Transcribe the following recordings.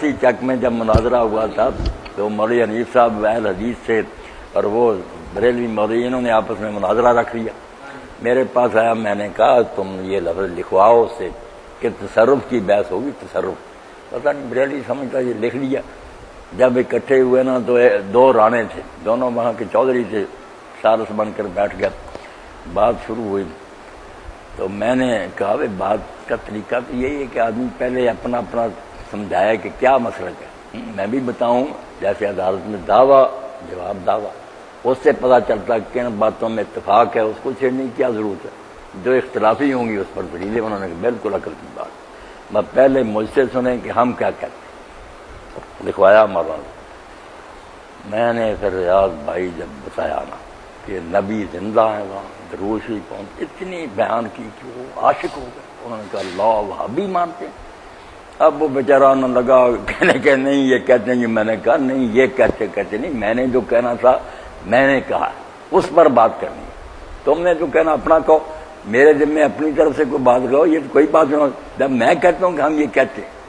کراچی چک میں جب مناظرہ ہوا تھا تو مولوی حنیف صاحب اہل حدیث سے اور وہ بریلوی مولوی، انہوں نے آپس میں مناظرہ رکھ لیا. میرے پاس آیا، میں نے کہا تم یہ لفظ لکھواؤ اس سے کہ تصرف کی بحث ہوگی. تصرف پتہ نہیں بریلوی سمجھتا یہ لکھ لیا. جب اکٹھے ہوئے نا تو دو رانے تھے، دونوں وہاں کے چودھری تھے، سالس بن کر بیٹھ گیا. بات شروع ہوئی تو میں نے کہا بھائی بات کا طریقہ تو یہی ہے کہ آدمی پہلے اپنا سمجھایا کہ کیا مسلک ہے، میں بھی بتاؤں. جیسے عدالت میں دعویٰ جواب دعویٰ، اس سے پتہ چلتا کہ کن باتوں میں اتفاق ہے، اس کو چھیڑنے کی کیا ضرورت ہے. جو اختلافی ہوں گی اس پر دلیلیں. انہوں نے بالکل عقل کی بات. میں پہلے مجھ سے سنیں کہ ہم کیا کہتے ہیں. لکھوایا مولانا. میں نے پھر ریاض بھائی جب بتایا نا کہ نبی زندہ ہے، وہاں دروش ہی پہنچ، اتنی بیان کی کہ وہ عاشق ہو گئے. انہوں نے کہا اللہ وہابی مانتے ہیں. اب وہ بیچارہ نہ لگا کہنے کہ نہیں یہ کہتے ہیں. میں نے کہا نہیں یہ کہتے نہیں، میں نے جو کہنا تھا میں نے کہا، اس پر بات کرنی ہے. تم نے جو کہنا اپنا کہو، میرے ذمہ اپنی طرف سے کوئی بات کہو. یہ تو کوئی بات نہیں. جب میں کہتا ہوں کہ ہم یہ کہتے ہیں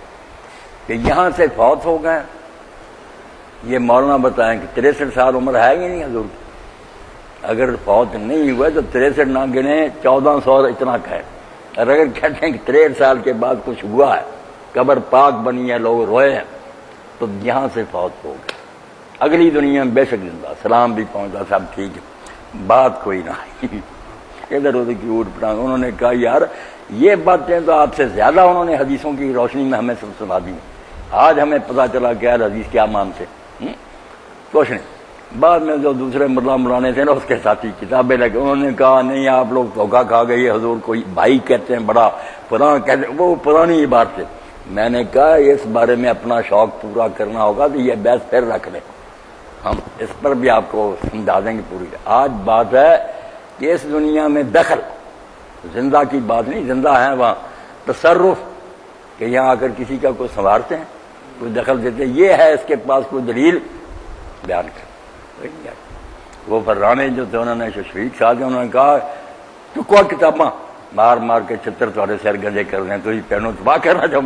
کہ یہاں سے فوت ہو گئے، یہ مولانا بتائیں کہ 63 سال عمر ہے یا نہیں حضور کی؟ اگر فوت نہیں ہوئے تو 63 نہ گنے، 1400 اتنا کہے. اور اگر کہتے ہیں کہ 63 سال کے بعد کچھ ہوا ہے، قبر پاک بنی ہے، لوگ روئے ہیں، تو یہاں سے فوت ہو گئے. اگلی دنیا میں بے شک زندہ، سلام بھی پہنچا، سب ٹھیک ہے، بات کوئی نہ آئی. ادھر ادھر کی اوٹ پٹانگ. انہوں نے کہا یار یہ باتیں تو آپ سے زیادہ انہوں نے حدیثوں کی روشنی میں ہمیں سنا دی. آج ہمیں پتہ چلا کہ یار حدیث کیا مانتے. کچھ نہیں. بعد میں جو دوسرے مولانے تھے نا اس کے ساتھی کتابیں لگے، انہوں نے کہا نہیں آپ لوگ دھوکہ کھا گئے، حضور کوئی بھائی کہتے ہیں، بڑا پرانا کہتے ہیں، وہ پرانی عبارت ہے. میں نے کہا اس بارے میں اپنا شوق پورا کرنا ہوگا تو یہ بحث پھر رکھ لیں، ہم اس پر بھی آپ کو سمجھا دیں گے پوری. آج بات ہے کہ اس دنیا میں دخل، زندہ کی بات نہیں، زندہ ہے وہاں تصرف کہ یہاں آ کر کسی کا کوئی سنوارتے ہیں، کوئی دخل دیتے ہیں. یہ ہے اس کے پاس کوئی دلیل بیان کر. وہ فرانے جو تھے انہوں نے شفیق صاحب انہوں نے کہا تو کوئی کتاباں مار مار کے چھتر تھوڑے سر گنجے کر دیں تو ہی پہنو تباہ کرنا. جب